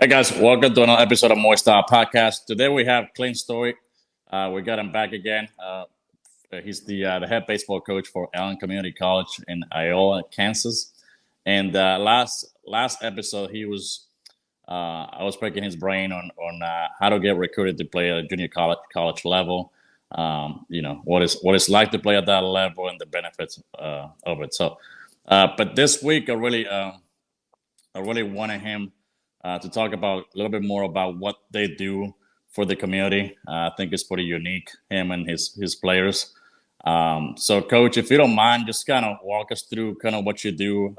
Hey guys, welcome to another episode of Moy Style podcast. Today we have Clint Stoic. We got him back again. He's the head baseball coach for Allen Community College in Iowa, Kansas. And last episode, I was picking his brain on how to get recruited to play at a junior college level. What it's like to play at that level and the benefits of it. But this week I really wanted him to talk about a little bit more about what they do for the community. I think it's pretty unique, him and his players. So, Coach, if you don't mind, just kind of walk us through kind of what you do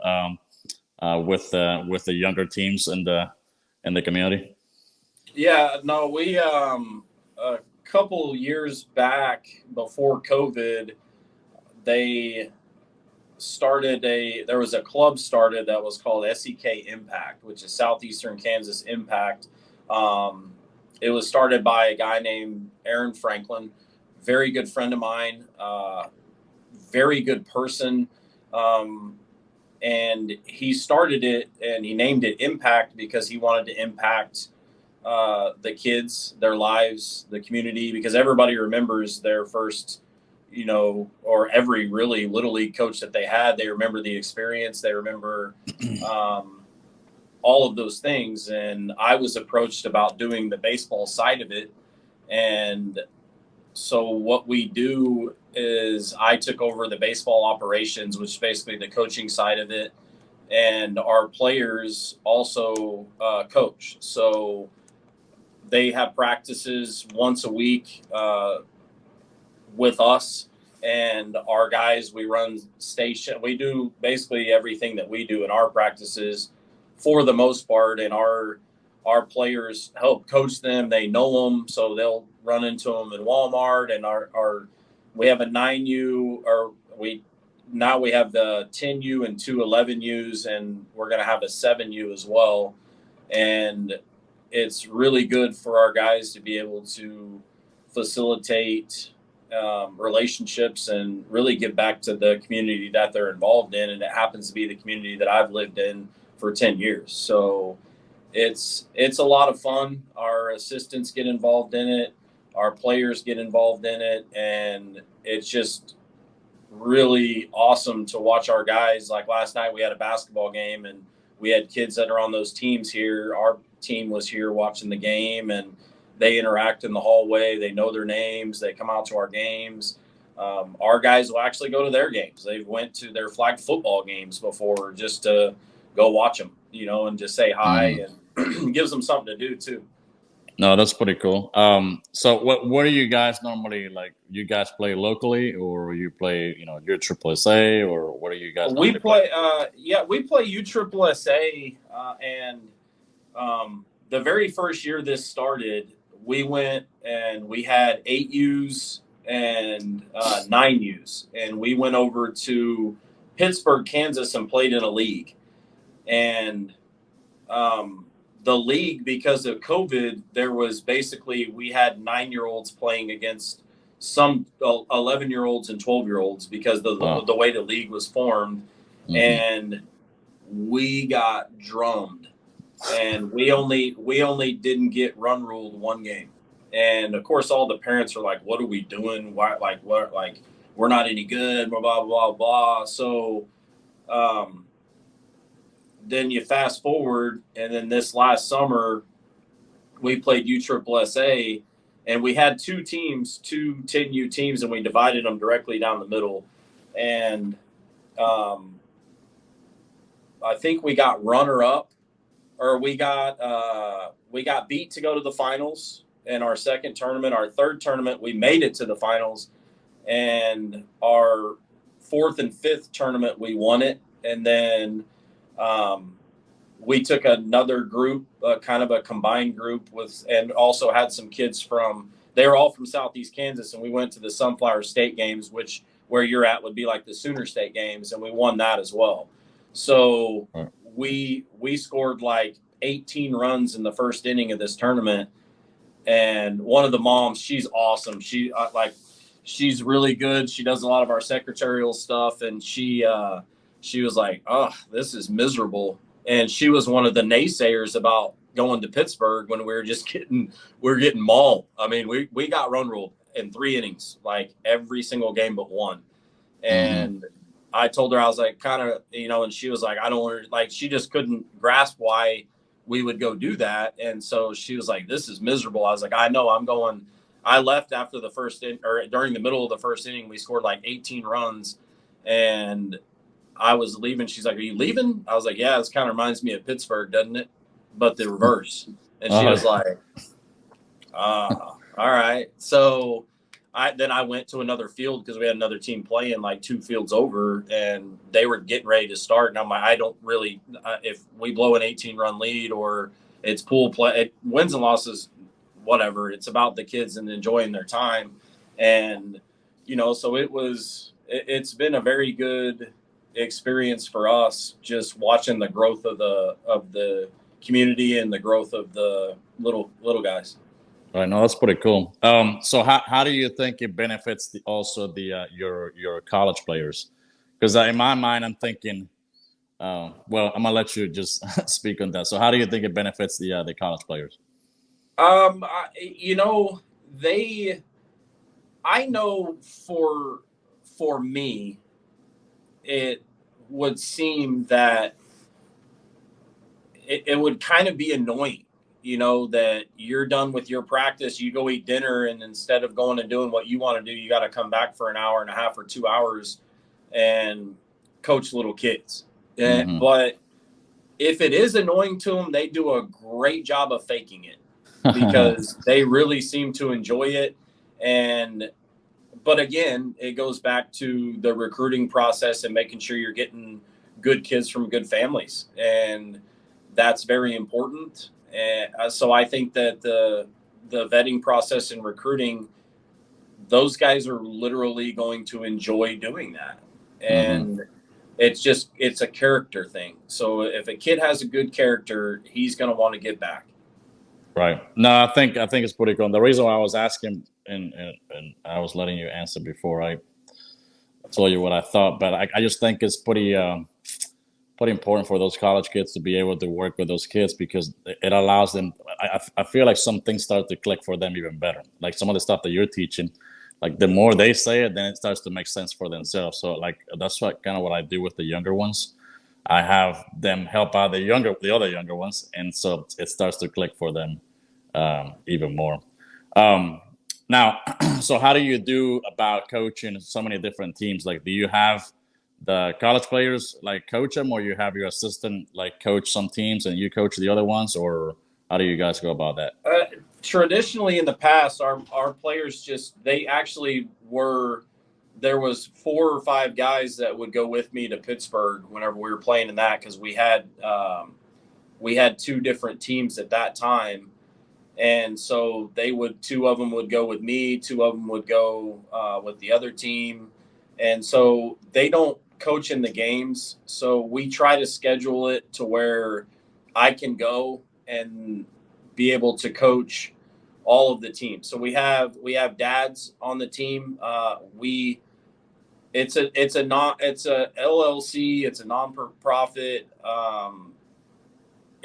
with the younger teams in the community. Yeah, no, we a couple years back before COVID, they there was a club started that was called SEK Impact, which is Southeastern Kansas Impact. It was started by a guy named Aaron Franklin, very good friend of mine, very good person. And he started it and he named it Impact because he wanted to impact the kids, their lives, the community, because everybody remembers their first, or every really little league coach that they had. They remember the experience. They remember all of those things. And I was approached about doing the baseball side of it. And so what we do is I took over the baseball operations, which is basically the coaching side of it. And our players also coach. So they have practices once a week with us, and our guys, we run station. We do basically everything that we do in our practices for the most part, and our players help coach them. They know them, so they'll run into them in Walmart. And our we have a 9U, or we have the 10U and two 11Us, and we're going to have a 7U as well. And it's really good for our guys to be able to facilitate relationships and really give back to the community that they're involved in. And it happens to be the community that I've lived in for 10 years. So it's a lot of fun. Our assistants get involved in it. Our players get involved in it. And it's just really awesome to watch our guys. Like last night we had a basketball game and we had kids that are on those teams here. Our team was here watching the game, and they interact in the hallway. They know their names. They come out to our games. Our guys will actually go to their games. They've went to their flag football games before just to go watch them, and just say hi, Mm. and gives them something to do too. No, that's pretty cool. So what do you guys normally like? You guys play locally, or you play, your Triple SA, or what do you guys We normally play? play, we play USSSA, and the very first year this started, we went and we had 8Us and 9Us, and we went over to Pittsburgh, Kansas, and played in a league. And the league, because of COVID, there was basically, we had 9-year-olds playing against some 11-year-olds and 12-year-olds because Wow. the way the league was formed. Hmm. And we got drummed, and we only didn't get run ruled one game. And of course all the parents are like, what are we doing? Why, like, what, like, we're not any good, blah blah blah blah. So um then you fast forward, and then this last summer we played USSSA, and we had two teams, two 10U teams, and we divided them directly down the middle. And um I think we got runner up, or we got beat to go to the finals in our second tournament. Our third tournament, we made it to the finals, and our fourth and fifth tournament, we won it. And then um, we took another group, kind of a combined group and also had some kids from. They were all from Southeast Kansas, and we went to the Sunflower State games, which where you're at would be like the Sooner State games, and we won that as well. So Right. we scored like 18 runs in the first inning of this tournament. And one of the moms, she's awesome. She's really good. She does a lot of our secretarial stuff, and she was like, "Oh, this is miserable." and she was one of the naysayers about going to Pittsburgh when we were getting mauled. I mean, we got run ruled in 3 innings, like every single game but one. Mm-hmm. And I told her, I was like, kind of, and she was like, I don't want to, like, she just couldn't grasp why we would go do that. And so she was like, this is miserable. I was like, I know, I'm going. I left after the or during the middle of the first inning. We scored like 18 runs, and I was leaving. She's like, are you leaving? I was like, yeah, this kind of reminds me of Pittsburgh, doesn't it? But the reverse. And she was like, all right. So I went to another field because we had another team playing like 2 fields over, and they were getting ready to start. And I'm like, I don't really, if we blow an 18-run lead or it's pool play, wins and losses, whatever. It's about the kids and enjoying their time. And, so it's been a very good experience for us, just watching the growth of the community and the growth of the little guys. Right. No, that's pretty cool. So how do you think it benefits also the your college players? Because in my mind, I'm thinking, well, I'm gonna let you just speak on that. So how do you think it benefits the college players? You know, they. I know for me, it would seem that it would kind of be annoying, that you're done with your practice, you go eat dinner, and instead of going and doing what you want to do, you got to come back for an hour and a half or 2 hours and coach little kids. Mm-hmm. But if it is annoying to them, they do a great job of faking it because they really seem to enjoy it. But again, it goes back to the recruiting process and making sure you're getting good kids from good families. And that's very important. And so I think that the vetting process and recruiting, those guys are literally going to enjoy doing that. Mm-hmm. And it's a character thing. So if a kid has a good character, he's going to want to give back. Right. No, I think it's pretty cool. And the reason why I was asking and I was letting you answer before I told you what I thought, but I just think it's pretty important for those college kids to be able to work with those kids because it allows them. I feel like some things start to click for them even better. Like some of the stuff that you're teaching, like the more they say it, then it starts to make sense for themselves. So like that's what I do with the younger ones. I have them help out the other younger ones, and so it starts to click for them even more. Um, Now, so how do you do about coaching so many different teams? Like, do you have the college players like coach them, or you have your assistant like coach some teams and you coach the other ones, or how do you guys go about that? Traditionally, in the past, our players they actually were. There was 4 or 5 guys that would go with me to Pittsburgh whenever we were playing in that because we had 2 different teams at that time. And so 2 of them would go with me, 2 of them would go with the other team. And so they don't coach in the games. So we try to schedule it to where I can go and be able to coach all of the teams. So we have dads on the team. It's a LLC. It's a non-profit.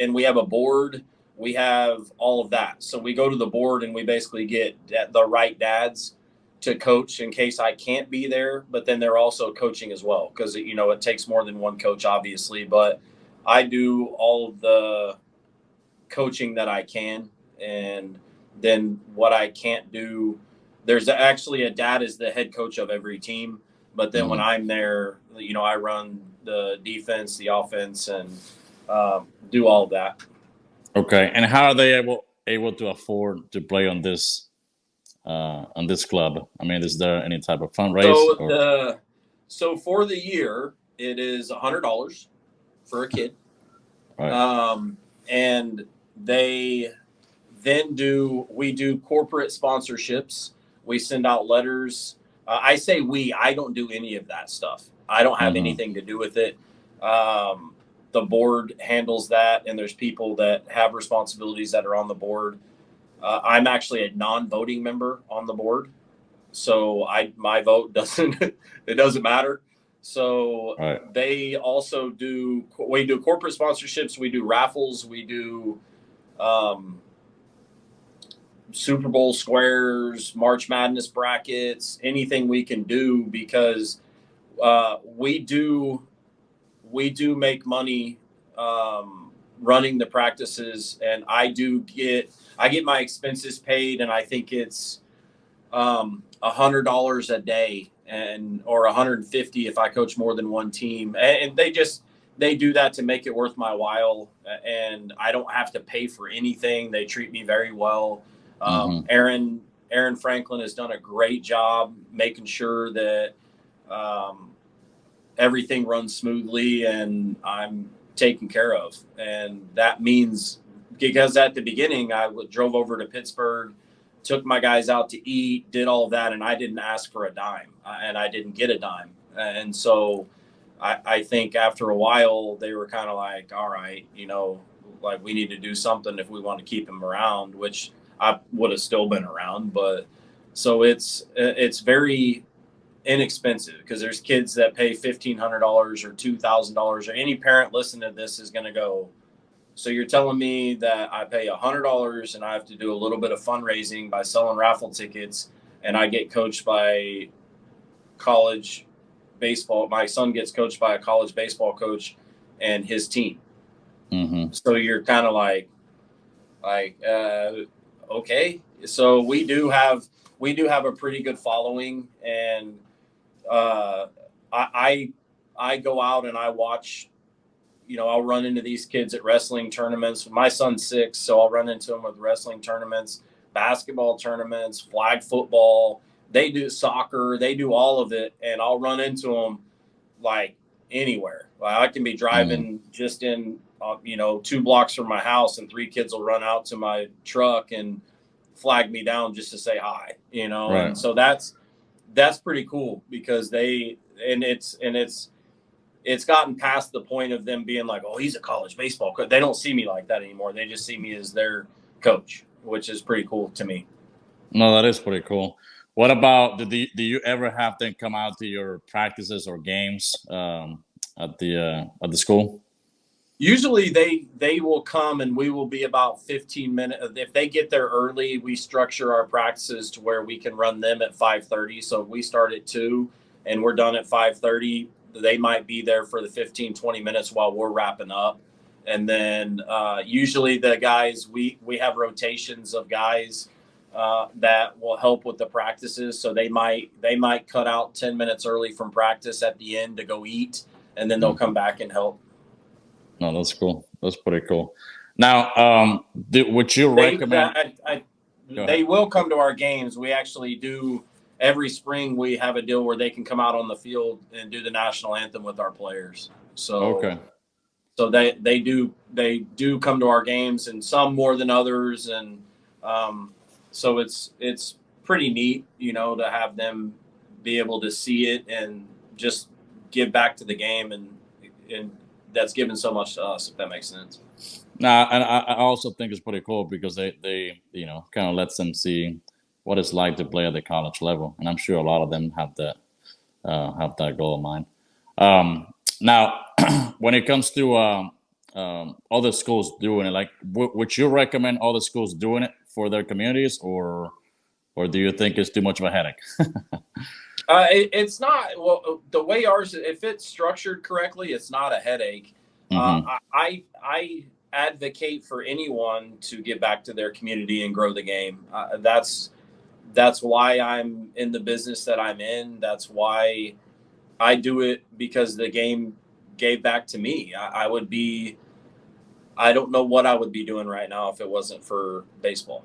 And we have a board. We have all of that. So we go to the board and we basically get the right dads to coach in case I can't be there. But then they're also coaching as well because it takes more than one coach, obviously. But I do all of the coaching that I can, and then what I can't do. There's actually a dad is the head coach of every team. But then when Hmm. I'm there, I run the defense, the offense, and do all of that. Okay, and how are they able to afford to play on this club? I mean, is there any type of fundraise So or for the year, it is $100 for a kid, right? um, and they then we do corporate sponsorships. We send out letters. I say we. I don't do any of that stuff. I don't have Mm-hmm. anything to do with it. The board handles that, and there's people that have responsibilities that are on the board. I'm actually a non-voting member on the board, so my vote doesn't it doesn't matter. So Right. we do corporate sponsorships, we do raffles, we do Super Bowl squares, March Madness brackets, anything we can do, because we do make money running the practices, and I get my expenses paid, and I think it's $100 a day, or 150 if I coach more than one team, and they do that to make it worth my while, and I don't have to pay for anything. They treat me very well. Mm-hmm. Aaron Franklin has done a great job making sure that everything runs smoothly and I'm taken care of. And that means, because at the beginning I drove over to Pittsburgh, took my guys out to eat, did all of that, and I didn't ask for a dime, and I didn't get a dime. And so I think after a while they were kind of like, all right, like, we need to do something if we want to keep him around, which I would have still been around. But so it's very inexpensive, because there's kids that pay $1,500 or $2,000, or any parent listening to this is going to go, so you're telling me that I pay $100 and I have to do a little bit of fundraising by selling raffle tickets, and I get coached by college baseball. My son gets coached by a college baseball coach and his team. Mm-hmm. So you're kind of like, okay. So we do have a pretty good following, and I go out and I watch. I'll run into these kids at wrestling tournaments. My son's 6, so I'll run into them with wrestling tournaments, basketball tournaments, flag football. They do soccer. They do all of it, and I'll run into them like anywhere. Like, I can be driving just in, 2 blocks from my house, and 3 kids will run out to my truck and flag me down just to say hi. Right. And so that's pretty cool, because it's gotten past the point of them being like, oh, he's a college baseball coach. They don't see me like that anymore. They just see me as their coach, which is pretty cool to me. No, that is pretty cool. What about, do you ever have them come out to your practices or games at the school? Usually they will come, and we will be about 15 minutes. If they get there early, we structure our practices to where we can run them at 5:30. So if we start at 2 and we're done at 5:30, they might be there for the 15, 20 minutes while we're wrapping up. And then usually the guys, we have rotations of guys that will help with the practices. So they might cut out 10 minutes early from practice at the end to go eat, and then they'll come back and help. No, that's cool. That's pretty cool. Now, would you recommend? They will come to our games. We actually do. Every spring we have a deal where they can come out on the field and do the national anthem with our players. So Okay. So they do come to our games, and some more than others, and so it's pretty neat, to have them be able to see it and just give back to the game, and that's given so much to us, if that makes sense. Now, and I also think it's pretty cool because they kind of lets them see what it's like to play at the college level, and I'm sure a lot of them have that goal in mind. Now, when it comes to other schools doing it, like, would you recommend other schools doing it for their communities, or do you think it's too much of a headache? It's not. Well, the way ours, if it's structured correctly, it's not a headache. Mm-hmm. I advocate for anyone to get back to their community and grow the game. That's why I'm in the business that I'm in. That's why I do it, because the game gave back to me. I don't know what I would be doing right now if it wasn't for baseball.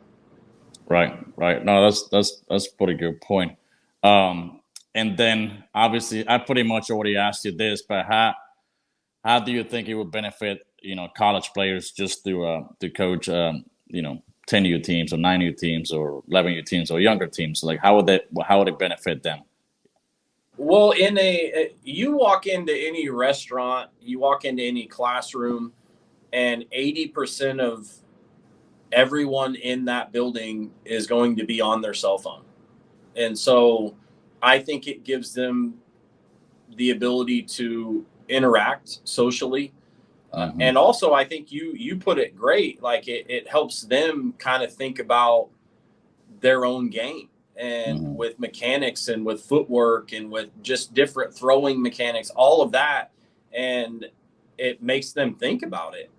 Right. No, that's a pretty good point. And then obviously, I pretty much already asked you this, but how do you think it would benefit college players just to coach 10U teams or 9U teams or 11U teams or younger teams? Like, how would it benefit them? Well, you walk into any restaurant, you walk into any classroom, and 80% of everyone in that building is going to be on their cell phone. And so I think it gives them the ability to interact socially. And also, I think you put it great. Like it helps them kind of think about their own game, and with mechanics and with footwork and with just different throwing mechanics, all of that. And it makes them think about it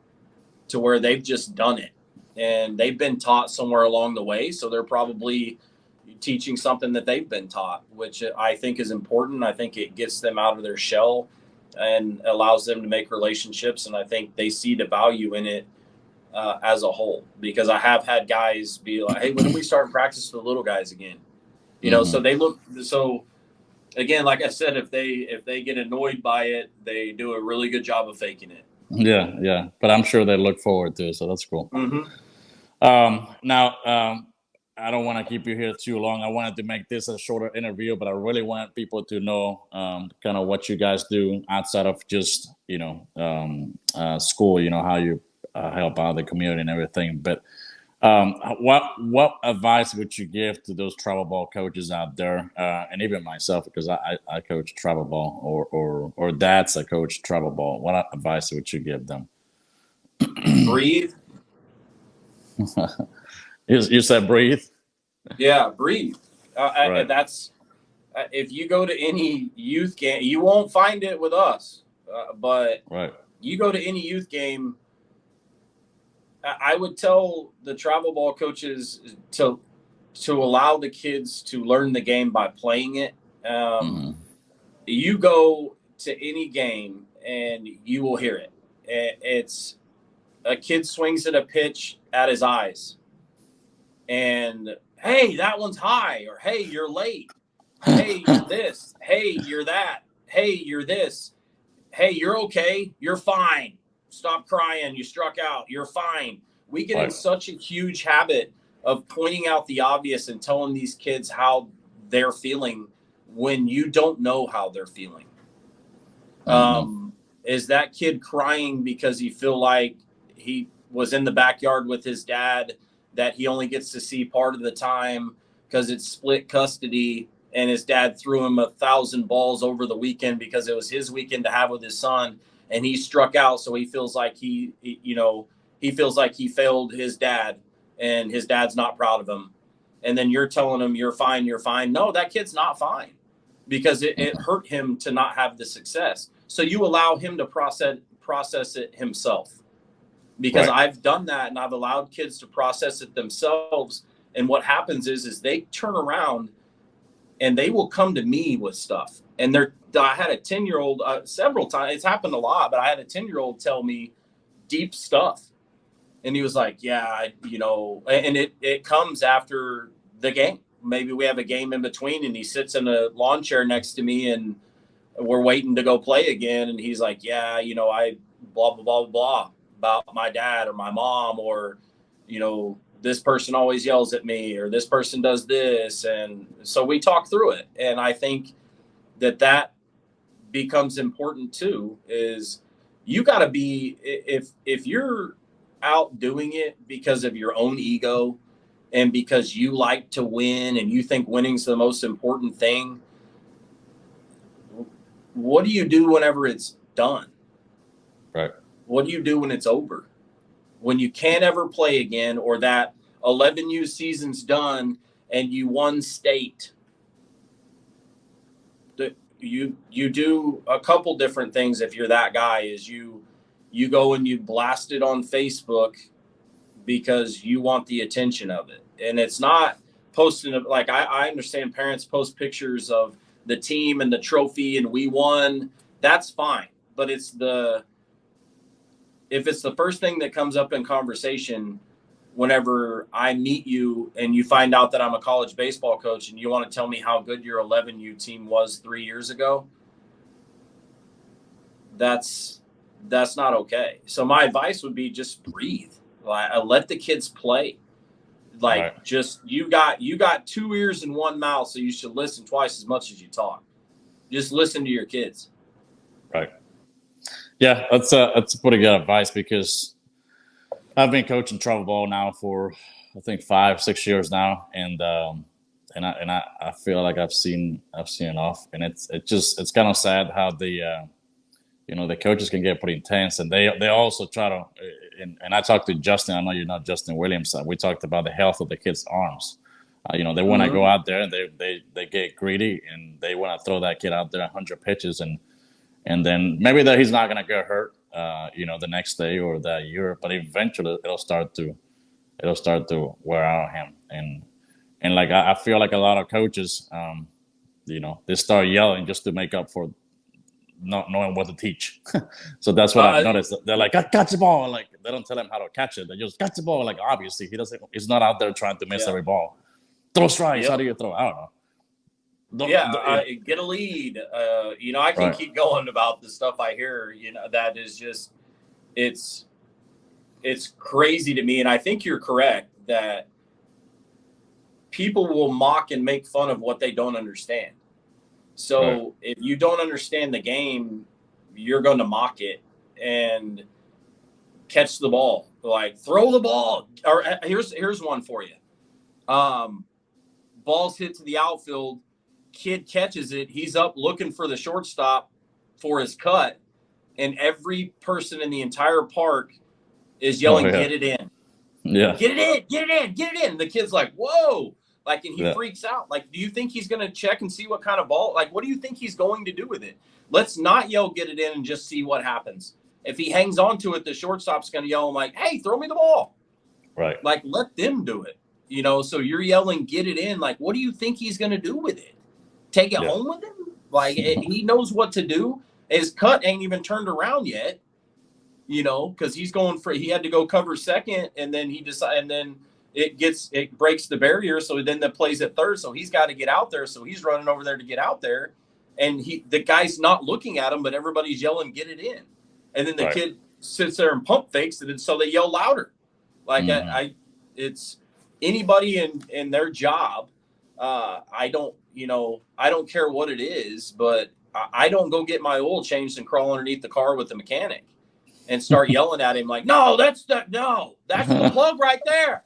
to where they've just done it and they've been taught somewhere along the way. So they're probably teaching something that they've been taught, which I think is important. I think it gets them out of their shell and allows them to make relationships. And I think they see the value in it as a whole, because I have had guys be like, hey, when do we start practice with the little guys again? You know, so they look, so again, like I said, if they get annoyed by it, they do a really good job of faking it. Yeah. But I'm sure they look forward to it, so that's cool. Now, I don't want to keep you here too long. I wanted to make this a shorter interview, but I really want people to know kind of what you guys do outside of just school. You know, how you help out the community and everything. But what advice would you give to those travel ball coaches out there, and even myself, because I coach travel ball, or dads that coach travel ball? What advice would you give them? Breathe. You said breathe. Yeah, breathe. Right. That's if you go to any youth game, you won't find it with us. But Right. you go to any youth game, I would tell the travel ball coaches to allow the kids to learn the game by playing it. You go to any game and you will hear it. It's a kid swings at a pitch at his eyes, and hey, that one's high, or hey, you're late. Hey, you're this. Hey, you're that. Hey, you're this. Hey, you're okay. You're fine. Stop crying. You struck out. You're fine. We get in such a huge habit of pointing out the obvious and telling these kids how they're feeling when you don't know how they're feeling. Is that kid crying because he feel like he was in the backyard with his dad that he only gets to see part of the time because it's split custody, and his dad threw him 1,000 balls over the weekend because it was his weekend to have with his son, and he struck out, so he feels like he feels like he failed his dad, and his dad's not proud of him. And then you're telling him you're fine. No, that kid's not fine, because it hurt him to not have the success. So you allow him to process it himself, because I've done that, and I've allowed kids to process it themselves. And what happens is they turn around and they will come to me with stuff. And I had a 10-year-old several times. It's happened a lot, but I had a 10-year-old tell me deep stuff. And he was like, yeah, and it comes after the game. Maybe we have a game in between, and he sits in a lawn chair next to me, and we're waiting to go play again. And he's like, yeah, I blah, blah, blah, blah about my dad or my mom, or, this person always yells at me, or this person does this. And so we talk through it. And I think that becomes important too, is you got to be, if you're out doing it because of your own ego and because you like to win and you think winning's the most important thing, what do you do whenever it's done? Right. What do you do when it's over? When you can't ever play again, or that 11U season's done and you won state? You do a couple different things. If you're that guy, is you go and you blast it on Facebook because you want the attention of it. And it's not posting like I understand parents post pictures of the team and the trophy and we won. That's fine. But if it's the first thing that comes up in conversation whenever I meet you and you find out that I'm a college baseball coach and you want to tell me how good your 11U team was 3 years ago, that's not okay. So my advice would be just breathe. Let the kids play. Just you got 2 ears and 1 mouth, so you should listen twice as much as you talk. Just listen to your kids. Right. Yeah, that's pretty good advice, because I've been coaching travel ball now for I think 5-6 years now, and I feel like I've seen enough, and it's kind of sad how the the coaches can get pretty intense, and they also try to. And I talked to Justin. I know you're not Justin Williams. We talked about the health of the kids' arms. They want to go Mm-hmm. out there and they get greedy and they want to throw that kid out there 100 pitches and then maybe that he's not gonna get hurt, the next day or that year, but eventually it'll start to wear out on him and like I feel like a lot of coaches, they start yelling just to make up for not knowing what to teach. So that's what I've Uh, noticed. They're like, catch the ball. Like they don't tell him how to catch it. They just catch the ball. Like obviously he's not out there trying to miss yeah. every ball. Throw strikes. How Yep. do you throw? I don't know. Yeah, get a lead. I can Right. keep going about the stuff I hear. That is just it's it's crazy to me, and I think you're correct that people will mock and make fun of what they don't understand. Right. So if you don't understand the game, you're going to mock it and catch the ball, like throw the ball. Or here's one for you. Um, Ball's hit to the outfield. Kid catches it. He's up looking for the shortstop for his cut, and every person in the entire park is Oh yelling, yeah. "Get it in! Yeah. Get it in! Get it in! Get it in!" The kid's like, "Whoa!" Like, and he Yeah. freaks out. Like, do you think he's going to check and see what kind of ball? Like, what do you think he's going to do with it? Let's not yell, "Get it in," and just see what happens. If he hangs on to it, the shortstop's going to yell, like, "Hey, throw me the ball!" Right. Like, let them do it. So you're yelling, "Get it in!" Like, what do you think he's going to do with it? Take it Yeah. home with him? Like, he knows what to do. His cut ain't even turned around yet, because he had to go cover second, and then and then it breaks the barrier. So then that plays at third. So he's got to get out there. So he's running over there to get out there. And the guy's not looking at him, but everybody's yelling, "Get it in." And then the Right. kid sits there and pump fakes it. And so they yell louder. Like Hmm. it's anybody in their job. I don't care what it is, but I don't go get my oil changed and crawl underneath the car with the mechanic and start yelling at him like, "No, that's the plug right there.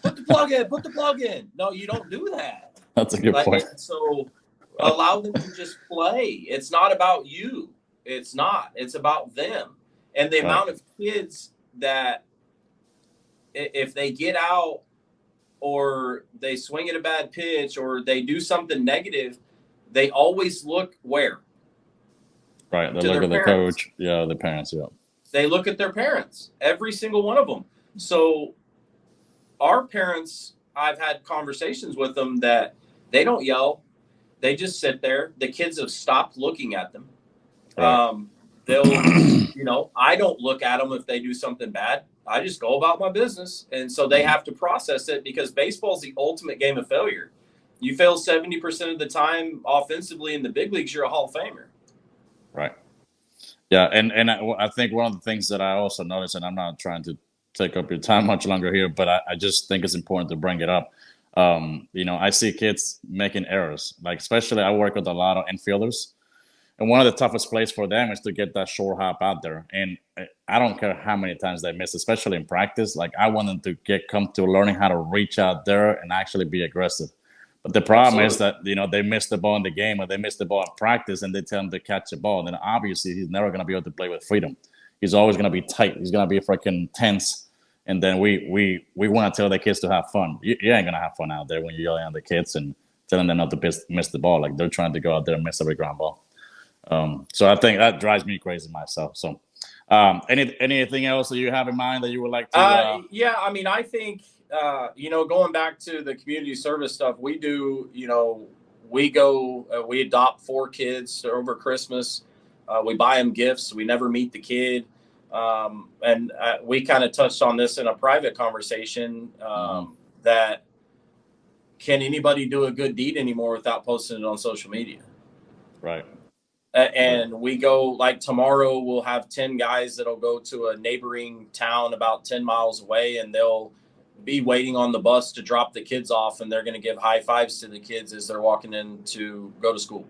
Put the plug in. Put the plug in." No, you don't do that. That's a good Like, point. so allow them to just play. It's not about you. It's not. It's about them. And the Right. amount of kids that if they get out or they swing at a bad pitch or they do something negative, they always look where? Right. They To look their at the parents. coach. Yeah. The parents. Yeah. They look at their parents, every single one of them. So our parents, I've had conversations with them that they don't yell. They just sit there. The kids have stopped looking at them. Right. They'll, I don't look at them if they do something bad. I just go about my business. And so they Mhm. have to process it because baseball is the ultimate game of failure. You fail 70% of the time offensively in the big leagues, you're a Hall of Famer. Right. Yeah, and I think one of the things that I also noticed, and I'm not trying to take up your time much longer here, but I just think it's important to bring it up. I see kids making errors, like especially I work with a lot of infielders, and one of the toughest plays for them is to get that short hop out there. And I don't care how many times they miss, especially in practice. Like I want them to come to learning how to reach out there and actually be aggressive. But the problem is Absolutely. that they miss the ball in the game or they miss the ball in practice, and they tell him to catch the ball. And then obviously he's never going to be able to play with freedom. He's always going to be tight. He's going to be freaking tense. And then we want to tell the kids to have fun. You ain't going to have fun out there when you're yelling at the kids and telling them not to miss the ball. Like they're trying to go out there and miss every ground ball. So I think that drives me crazy myself. So anything else that you have in mind that you would like to? Yeah, I mean, I think, going back to the community service stuff, we do, we adopt 4 kids over Christmas. We buy them gifts. We never meet the kid. And we kind of touched on this in a private conversation Mhm. that can anybody do a good deed anymore without posting it on social media? Right. Right. And we go like tomorrow, we'll have 10 guys that'll go to a neighboring town about 10 miles away, and they'll be waiting on the bus to drop the kids off, and they're going to give high fives to the kids as they're walking in to go to school.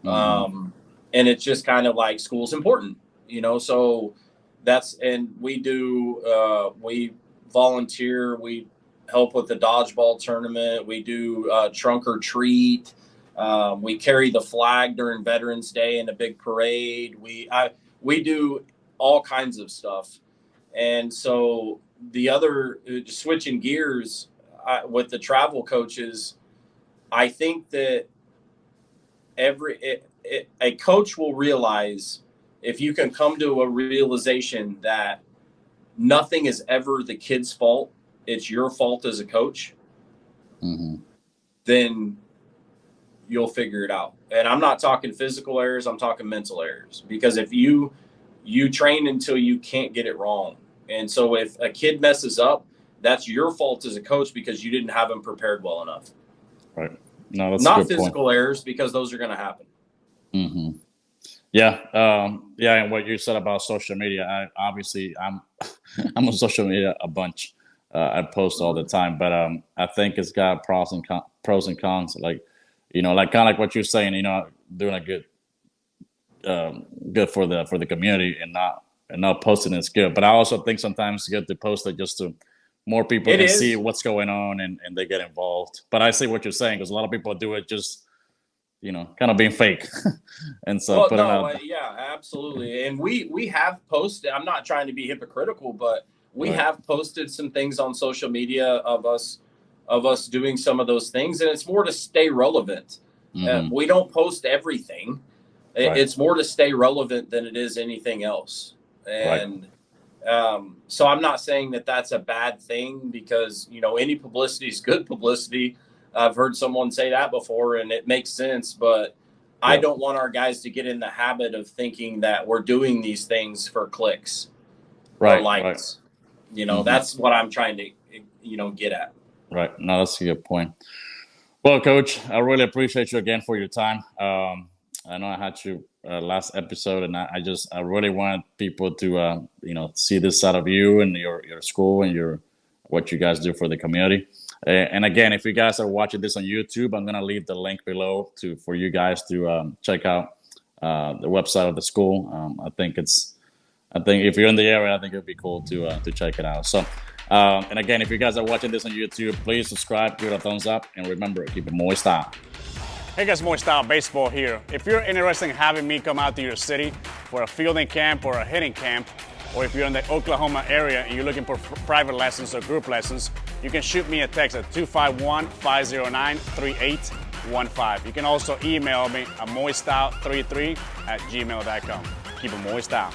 Hmm. And it's just kind of like school's important, so and we volunteer. We help with the dodgeball tournament. We do trunk or treat. We carry the flag during Veterans Day in a big parade. We do all kinds of stuff. And so the other, switching gears with the travel coaches, I think that a coach will realize, if you can come to a realization that nothing is ever the kid's fault, it's your fault as a coach, then you'll figure it out. And I'm not talking physical errors, I'm talking mental errors. Because if you train until you can't get it wrong. And so if a kid messes up, that's your fault as a coach because you didn't have them prepared well enough. Right. No, that's not a good physical point. errors, because those are going to happen. Yeah. And what you said about social media, I'm I'm on social media a bunch. I post all the time, but I think it's got pros and cons. Like, like kind of like what you're saying. Doing a good for the community, and not posting is good. But I also think sometimes it's good to post it just to more people can see what's going on, and they get involved. But I see what you're saying, because a lot of people do it just kind of being fake, and so put it out. Yeah, absolutely. And we have posted. I'm not trying to be hypocritical, but we have posted some things on social media of us doing some of those things, and it's more to stay relevant. We don't post everything. It's more to stay relevant than it is anything else. And so I'm not saying that that's a bad thing, because any publicity is good publicity. I've heard someone say that before, and it makes sense. But I don't want our guys to get in the habit of thinking that we're doing these things for clicks or likes. That's what I'm trying to get at. Right. No, that's a good point. Well, Coach, I really appreciate you again for your time. I know I had you last episode, and I really wanted people to see this side of you and your school and what you guys do for the community. And again, if you guys are watching this on YouTube, I'm gonna leave the link below for you guys to check out the website of the school. I think if you're in the area, I think it'd be cool to check it out. So, and again, if you guys are watching this on YouTube, please subscribe, give it a thumbs up, and remember, keep it Moy Style. Hey guys, Moy Style Baseball here. If you're interested in having me come out to your city for a fielding camp or a hitting camp, or if you're in the Oklahoma area and you're looking for private lessons or group lessons, you can shoot me a text at 251-509-3815. You can also email me at moystyle33@gmail.com. Keep it Moy Style.